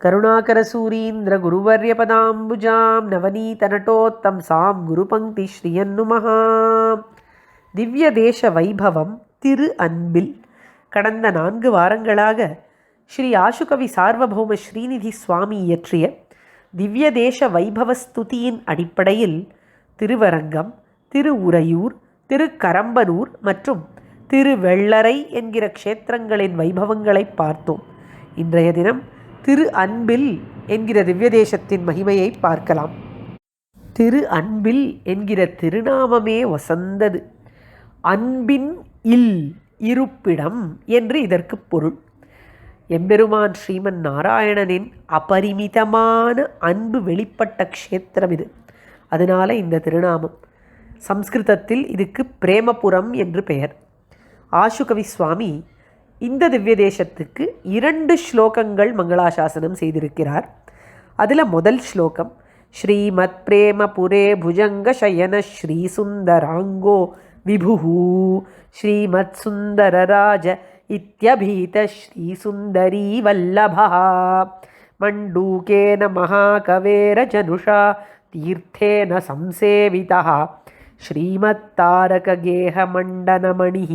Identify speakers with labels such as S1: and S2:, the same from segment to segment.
S1: கருணாகரசூரீந்திர குருவர்யபதாம்புஜாம் நவநீதநட்டோத்தம் சாம் குருபங்கி ஸ்ரீயன்னுமஹ. திவ்ய தேச வைபவம் திரு அன்பில். கடந்த 4 வாரங்களாக ஸ்ரீ ஆசுகவி சார்வபௌம ஸ்ரீநிதி சுவாமி இயற்றிய திவ்ய தேச வைபவ ஸ்துதியின் அடிப்படையில் திருவரங்கம், திருஉறையூர், திருக்கரம்பனூர் மற்றும் திருவெள்ளரை என்கிற க்ஷேத்திரங்களின் வைபவங்களை பார்த்தோம். இன்றைய தினம் திரு அன்பில் என்கிற திவ்ய தேசத்தின் மகிமையை பார்க்கலாம். திரு அன்பில் என்கிற திருநாமமே வசந்தது. அன்பின் இல் இருப்பிடம் என்று இதற்கு பொருள். எம்பெருமான் ஸ்ரீமன் நாராயணனின் அபரிமிதமான அன்பு வெளிப்பட்ட க்ஷேத்திரம் இது. அதனால இந்த திருநாமம். சம்ஸ்கிருதத்தில் இதுக்கு பிரேமபுரம் என்று பெயர். ஆசுகவி சுவாமி இந்த திவ்ய தேசத்துக்கு 2 ஸ்லோகங்கள் மங்களாசாசனம் செய்திருக்கிறார். அதில் முதல் ஸ்லோகம் ஸ்ரீமத் பிரேமபுரே புஜங்க சயன ஸ்ரீ சுந்தராங்கோ விபுஹு ஸ்ரீமத் சுந்தரராஜ இத்யபீத ஸ்ரீ சுந்தரி வல்லபா மண்டூகேன மகாகவேர ஜனுஷா தீர்த்தேன சம்சேவிதா ஸ்ரீமத் தாரக கேஹ மண்டனமணி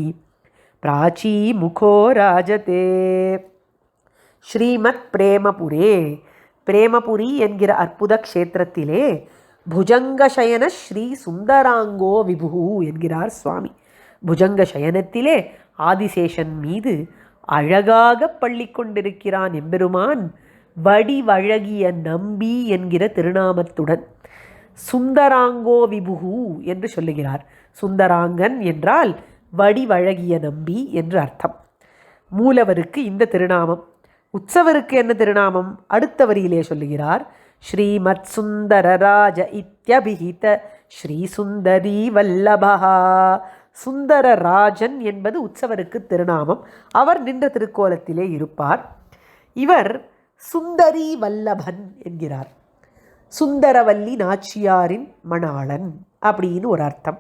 S1: பிராச்சீ முகோ ராஜதே. ஸ்ரீமத் பிரேமபுரே, பிரேமபுரி என்கிற அற்புத க்ஷேத்திரத்திலே புஜங்கசயன ஸ்ரீ சுந்தராங்கோ விபு என்கிறார் சுவாமி. புஜங்க சயனத்திலே ஆதிசேஷன் மீது அழகாக பள்ளி கொண்டிருக்கிறான் எம்பெருமான் வடிவழகிய நம்பி என்கிற திருநாமத்துடன். சுந்தராங்கோ விபுகு என்று சொல்லுகிறார். சுந்தராங்கன் என்றால் வடிவழகிய நம்பி என்று அர்த்தம். மூலவருக்கு இந்த திருநாமம். உற்சவருக்கு என்ன திருநாமம்? அடுத்த வரியிலே சொல்லுகிறார். ஸ்ரீமத் சுந்தரராஜ இத்யபிஹித ஸ்ரீ சுந்தரி வல்லபா. சுந்தரராஜன் என்பது உற்சவருக்கு திருநாமம். அவர் நின்ற திருக்கோலத்திலே இருப்பார். இவர் சுந்தரி வல்லபன் என்கிறார். சுந்தரவல்லி நாச்சியாரின் மணாளன் அப்படின்னு ஒரு அர்த்தம்.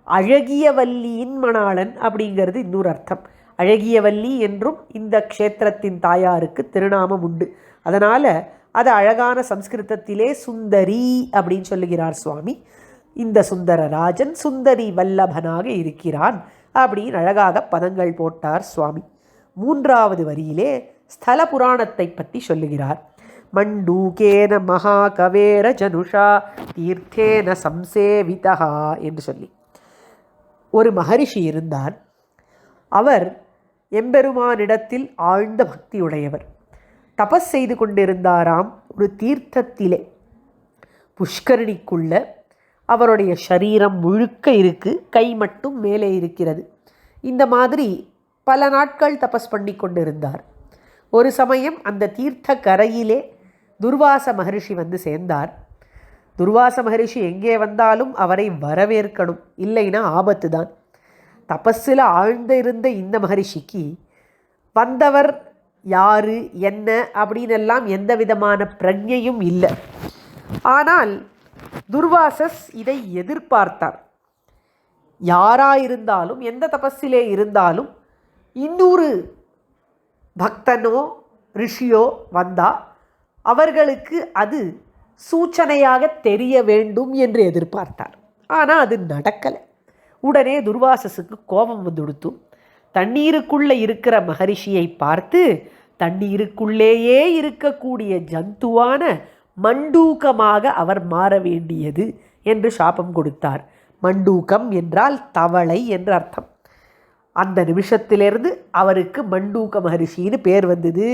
S1: அழகியவல்லியின் மணாளன் அப்படிங்கிறது இன்னொரு அர்த்தம். அழகியவல்லி என்றும் இந்த க்ஷேத்திரத்தின் தாயாருக்கு திருநாமம் உண்டு. அதனால் அது அழகான சம்ஸ்கிருதத்திலே சுந்தரி அப்படின்னு சொல்லுகிறார் சுவாமி. இந்த சுந்தரராஜன் சுந்தரி வல்லபனாக இருக்கிறான் அப்படின்னு அழகாக பதங்கள் போட்டார் சுவாமி. 3வது வரியிலே ஸ்தல புராணத்தை பற்றி சொல்லுகிறார். மண்டூகேன மகாகவேர ஜனுஷா தீர்த்தேன சம்சேவிதா என்று சொல்லி. ஒரு மகரிஷி இருந்தார். அவர் எம்பெருமானிடத்தில் ஆழ்ந்த பக்தியுடையவர். தபஸ் செய்து கொண்டிருந்தாராம் ஒரு தீர்த்தத்திலே. புஷ்கரணிக்குள்ள அவருடைய சரீரம் முழுக்க இருக்கு, கை மட்டும் மேலே இருக்கிறது. இந்த மாதிரி பல நாட்கள் தபஸ் பண்ணி கொண்டிருந்தார். ஒரு சமயம் அந்த தீர்த்த கரையிலே துர்வாச மகரிஷி வந்து சேர்ந்தார். துர்வாச மகரிஷி எங்கே வந்தாலும் அவரை வரவேற்கணும், இல்லைன்னா ஆபத்து தான். தபஸில் ஆழ்ந்த இருந்த இந்த மகரிஷிக்கு வந்தவர் யாரு என்ன அப்படின்னெல்லாம் எந்த விதமான பிரஜையும் இல்லை. ஆனால் துர்வாசஸ் இதை எதிர்பார்த்தார். யாராயிருந்தாலும் எந்த தபஸிலே இருந்தாலும் இன்னொரு பக்தனோ ரிஷியோ வந்தா அவர்களுக்கு அது சூச்சனையாக தெரிய வேண்டும் என்று எதிர்பார்த்தார். ஆனால் அது நடக்கலை. உடனே துர்வாசஸுக்கு கோபம் வந்துடுத்து. தண்ணீருக்குள்ளே இருக்கிற மகரிஷியை பார்த்து தண்ணீருக்குள்ளேயே இருக்கக்கூடிய ஜந்துவான மண்டூக்கமாக அவர் மாற வேண்டியது என்று சாபம் கொடுத்தார். மண்டூக்கம் என்றால் தவளை என்று அர்த்தம். அந்த நிமிஷத்திலிருந்து அவருக்கு மண்டூக்க மகரிஷின்னு பேர் வந்தது.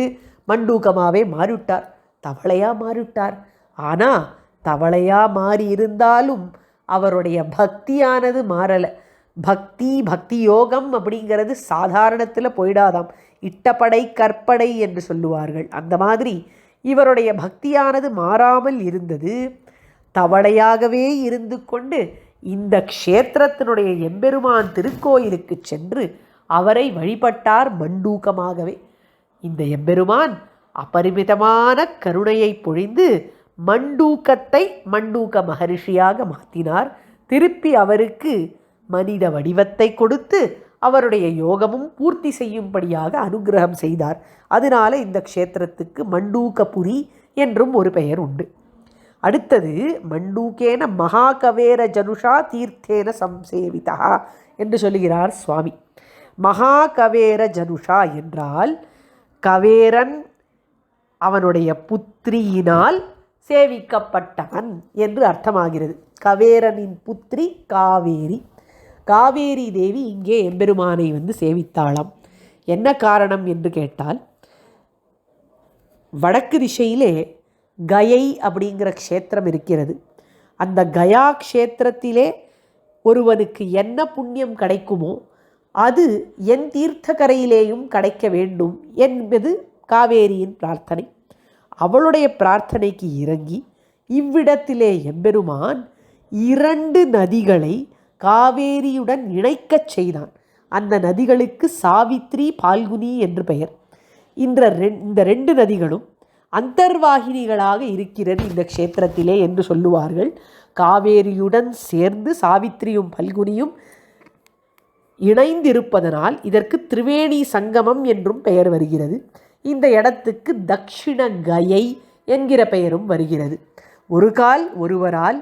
S1: மண்டூக்கமாகவே மாறிவிட்டார், தவளையாக மாறிவிட்டார். ஆனால் தவளையாக மாறி இருந்தாலும் அவருடைய பக்தியானது மாறலை. பக்தி யோகம் அப்படிங்கிறது சாதாரணத்தில் போயிடாதாம். இட்டப்படை கற்படை என்று சொல்லுவார்கள். அந்த மாதிரி இவருடைய பக்தியானது மாறாமல் இருந்தது. தவளையாகவே இருந்து கொண்டு இந்த க்ஷேத்திரத்தினுடைய எம்பெருமான் திருக்கோயிலுக்கு சென்று அவரை வழிபட்டார் மண்டூக்கமாகவே. இந்த எம்பெருமான் அபரிமிதமான கருணையை பொழிந்து மண்டூக்கத்தை மண்டூக்க மகரிஷியாக மாற்றினார். திருப்பி அவருக்கு மனித வடிவத்தை கொடுத்து அவருடைய யோகமும் பூர்த்தி செய்யும்படியாக அனுகிரகம் செய்தார். அதனால இந்த க்ஷேத்திரத்துக்கு மண்டூகபுரி என்றும் ஒரு பெயர் உண்டு. அடுத்தது மண்டூகேன மகாகவேர ஜனுஷா தீர்த்தேன சம்சேவிதா என்று சொல்லுகிறார் சுவாமி. மகாகவேர ஜனுஷா என்றால் கவேரன் அவனுடைய புத்திரியினால் சேவிக்கப்பட்டவன் என்று அர்த்தமாகிறது. கவேரனின் புத்திரி காவேரி. காவேரி தேவி இங்கே எம்பெருமானை சேவித்தாளாம். என்ன காரணம் என்று கேட்டால், வடக்கு திசையிலே கயை அப்படிங்கிற க்ஷேத்திரம் இருக்கிறது. அந்த கயா க்ஷேத்திரத்திலே ஒருவனுக்கு என்ன புண்ணியம் கிடைக்குமோ அது என் தீர்த்தக்கரையிலேயும் கிடைக்க வேண்டும் என்பது காவேரியின் பிரார்த்தனை. அவளுடைய பிரார்த்தனைக்கு இறங்கி இவ்விடத்திலே எம்பெருமான் 2 நதிகளை காவேரியுடன் இணைக்கச் செய்தான். அந்த நதிகளுக்கு சாவித்ரி, பால்குனி என்று பெயர். இந்த 2 நதிகளும் அந்தர்வாகினிகளாக இருக்கிறது இந்த க்ஷேத்திரத்திலே என்று சொல்லுவார்கள். காவேரியுடன் சேர்ந்து சாவித்ரியும் பல்குனியும் இணைந்திருப்பதனால் இதற்கு திரிவேணி சங்கமம் என்றும் பெயர் வருகிறது. இந்த இடத்துக்கு தக்ஷிண கயை என்கிற பெயரும் வருகிறது. ஒரு கால் ஒருவரால்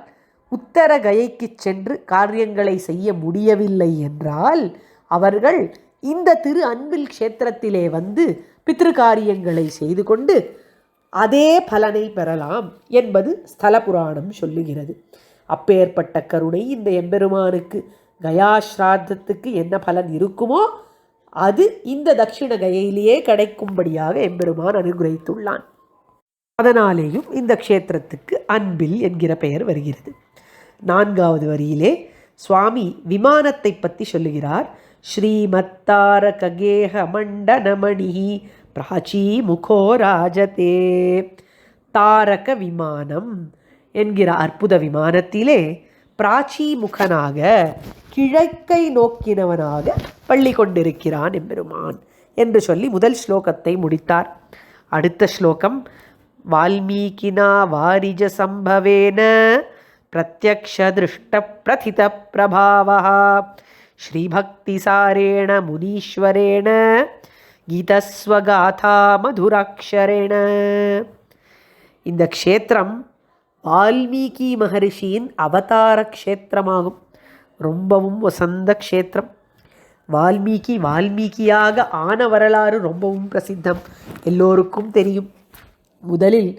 S1: உத்தர கயைக்கு சென்று காரியங்களை செய்ய முடியவில்லை என்றால் அவர்கள் இந்த திரு அன்பில் க்ஷேத்திரத்திலே பித்ரு காரியங்களை செய்து கொண்டு அதே பலனை பெறலாம் என்பது ஸ்தல புராணம் சொல்லுகிறது. அப்பேற்பட்ட கருணை இந்த எம்பெருமானுக்கு கயாஸ்ராத்தத்துக்கு என்ன பலன் இருக்குமோ அது இந்த தட்சிண கயையிலேயே கிடைக்கும்படியாக எம்பெருமான் அனுகிரகித்துள்ளான். அதனாலேயும் இந்த க்ஷேத்திரத்துக்கு அன்பில் என்கிற பெயர் வருகிறது. 4வது வரியிலே சுவாமி விமானத்தை பற்றி சொல்லுகிறார். ஸ்ரீமத்தார ககேஹ மண்டனமணி பிராச்சீ முகோ ராஜதே. தாரக விமானம் என்கிற அற்புத விமானத்திலே பிராச்சீ முகனாக கிழக்கை நோக்கினவனாக பள்ளி கொண்டிருக்கிறான் எம்பெருமான் என்று சொல்லி முதல் ஸ்லோகத்தை முடித்தார். அடுத்த ஸ்லோகம் வால்மீகினா வாரிஜ சம்பவேன பிரத்யக்ஷ திருஷ்ட பிரதித பிரபாவः ஸ்ரீபக்திசாரேண முனீஸ்வரேண கீதஸ்வகாதா மதுராட்சரேண. இந்த க்ஷேத்திரம் வால்மீகி மகரிஷியின் அவதார க்ஷேத்திரமாகும். ரொம்பவும் வசந்த க்ஷேத்திரம். வால்மீகியாக ஆன வரலாறு ரொம்பவும் பிரசித்தம், எல்லோருக்கும் தெரியும். முதலில்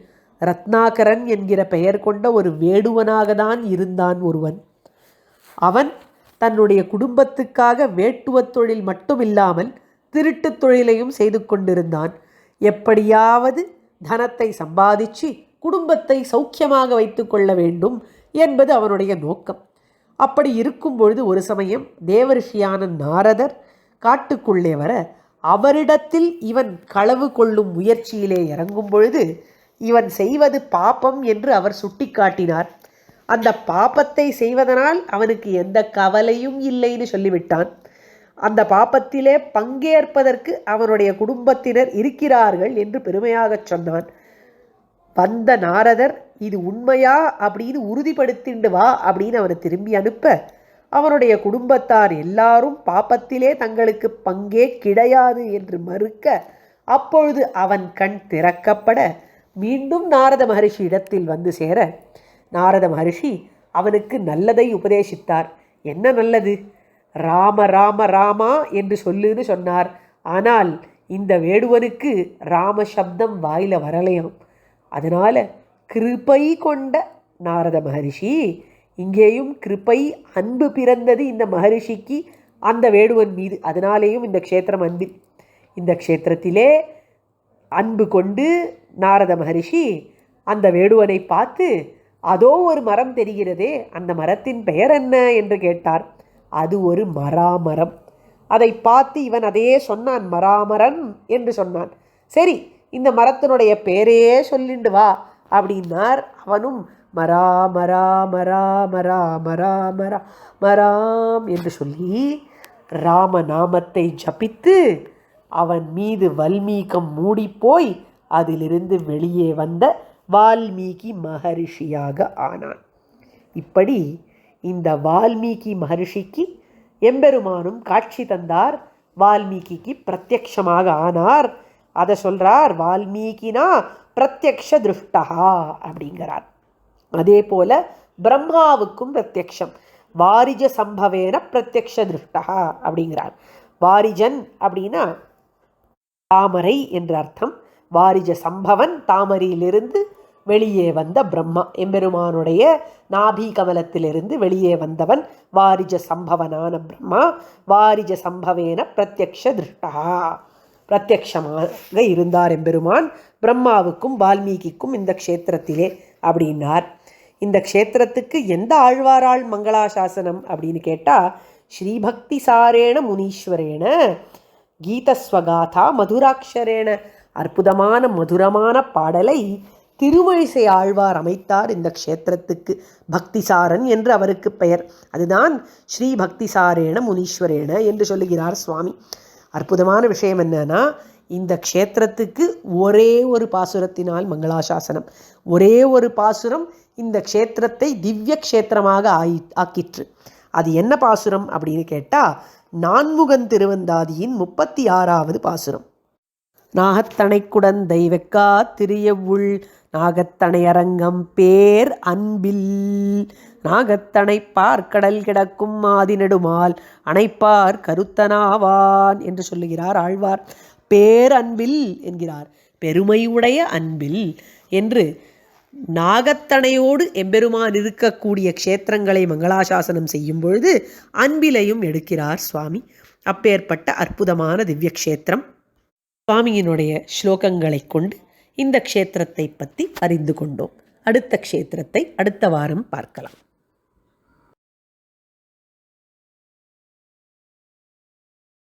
S1: ரத்னாகரன் என்கிற பெயர் கொண்ட ஒரு வேடுவனாக தான் இருந்தான் ஒருவன். அவன் தன்னுடைய குடும்பத்துக்காக வேட்டுவத் தொழில் மட்டுமில்லாமல் திருட்டுத் தொழிலையும் செய்து கொண்டிருந்தான். எப்படியாவது தனத்தை சம்பாதிச்சு குடும்பத்தை சௌக்கியமாக வைத்து கொள்ள வேண்டும் என்பது அவனுடைய நோக்கம். அப்படி இருக்கும் பொழுது ஒரு சமயம் தேவரிஷியான நாரதர் காட்டுக்குள்ளே வர அவரிடத்தில் இவன் களவு கொள்ளும் முயற்சியிலே இறங்கும் பொழுது இவன் செய்வது பாபம் என்று அவர் சுட்டி காட்டினார். அந்த பாபத்தை செய்வதனால் அவனுக்கு எந்த கவலையும் இல்லைன்னு சொல்லிவிட்டான். அந்த பாபத்திலே பங்கேற்பதற்கு அவனுடைய குடும்பத்தினர் இருக்கிறார்கள் என்று பெருமையாக சொன்னான். வந்த நாரதர் இது உண்மையா அப்படின்னு உறுதிப்படுத்திண்டு வா அப்படின்னு அவனை திரும்பி அனுப்ப அவனுடைய குடும்பத்தார் எல்லாரும் பாபத்திலே தங்களுக்கு பங்கே கிடையாது என்று மறுக்க அப்பொழுது அவன் கண் திறக்கப்பட மீண்டும் நாரத மகரிஷி இடத்தில் சேர நாரத மகரிஷி அவனுக்கு நல்லதை உபதேசித்தார். என்ன நல்லது? ராம ராம ராமா என்று சொல்லுன்னு சொன்னார். ஆனால் இந்த வேடுவனுக்கு ராம சப்தம் வாயில வரலையாம். அதனால் கிருபை கொண்ட நாரத மகரிஷி இங்கேயும் கிருபை அன்பு பிறந்தது இந்த மகரிஷிக்கு அந்த வேடுவன் மீது. அதனாலேயும் இந்த க்ஷேத்திரம் அன்பு. இந்த க்ஷேத்திரத்திலே அன்பு கொண்டு நாரத மகரிஷி அந்த வேடுவனை பார்த்து அதோ ஒரு மரம் தெரிகிறதே, அந்த மரத்தின் பெயர் என்ன என்று கேட்டார். அது ஒரு மராமரம். அதை பார்த்து இவன் அதையே சொன்னான், மராமரன் என்று சொன்னான். சரி, இந்த மரத்தினுடைய பேரையே சொல்லிண்டு வா அப்படின்னார். அவனும் மரா மரா மரா மரா மரா மரா மராம் என்று சொல்லி ராமநாமத்தை ஜபித்து அவன் மீது வல்மீகம் மூடிப்போய் அதிலிருந்து வெளியே வந்த வால்மீகி மகரிஷியாக ஆனான். இப்படி இந்த வால்மீகி மகரிஷிக்கு எம்பெருமானும் காட்சி தந்தார். வால்மீகிக்கு பிரத்யக்ஷமாக ஆனார். அதை சொல்றார், வால்மீகினா பிரத்யக்ஷ திருஷ்டா அப்படிங்கிறார். அதே போல பிரம்மாவுக்கும் பிரத்யக்ஷம், வாரிஜ சம்பவேன பிரத்யக்ஷ திருஷ்டா அப்படிங்கிறார். வாரிஜன் அப்படின்னா தாமரை என்ற அர்த்தம். வாரிஜ சம்பவன், தாமரையிலிருந்து வெளியே வந்த பிரம்மா, எம்பெருமானுடைய நாபி கமலத்திலிருந்து வெளியே வந்தவன் வாரிஜ சம்பவனான பிரம்மா. வாரிஜ சம்பவேன பிரத்யக்ஷ திருஷ்டா, பிரத்யக்ஷமாக இருந்தார் எம்பெருமான் பிரம்மாவுக்கும் வால்மீகிக்கும் இந்த க்ஷேத்திரத்திலே அப்படின்னார். இந்த க்ஷேத்திரத்துக்கு எந்த ஆழ்வாரால் மங்களாசாசனம் அப்படின்னு கேட்டால், ஸ்ரீபக்தி சாரேண முனீஸ்வரேன கீதஸ்வகாதா மதுராட்சரேன, அற்புதமான மதுரமான பாடலை திருமழிசை ஆழ்வார் அமைத்தார் இந்த க்ஷேத்திரத்துக்கு. பக்திசாரன் என்று அவருக்கு பெயர். அதுதான் ஸ்ரீ பக்திசாரேண முனீஸ்வரேன என்று சொல்லுகிறார் சுவாமி. அற்புதமான விஷயம் என்னன்னா, இந்த க்ஷேத்திரத்துக்கு ஒரே ஒரு பாசுரத்தினால் மங்களாசாசனம், ஒரே ஒரு பாசுரம் இந்த க்ஷேத்திரத்தை திவ்ய க்ஷேத்திரமாக ஆக்கிற்று. அது என்ன பாசுரம் அப்படின்னு கேட்டால், நான்முகன் திருவந்தாதியின் 36வது பாசுரம். நாகத்தனைக்குடன் தெய்வக்கா திரியவுள் நாகத்தனை அரங்கம் பேர் அன்பில், நாகத்தனை பார்க்கடல் கிடக்கும் ஆதி நெடுமால் அணைப்பார் கருத்தனாவான் என்று சொல்லுகிறார் ஆழ்வார். பேரன்பில் என்கிறார், பெருமையுடைய அன்பில் என்று. நாகத்தனையோடு எம்பெருமான் இருக்கக்கூடிய க்ஷேத்திரங்களை மங்களாசாசனம் செய்யும் பொழுது அன்பிலையும் எடுக்கிறார் சுவாமி. அப்பேற்பட்ட அற்புதமான திவ்ய க்ஷேத்திரம். சுவாமியினுடைய ஸ்லோகங்களை கொண்டு இந்த க்ஷேத்திரத்தை பற்றி அறிந்து கொண்டோம். அடுத்த க்ஷேத்திரத்தை அடுத்த வாரம் பார்க்கலாம்.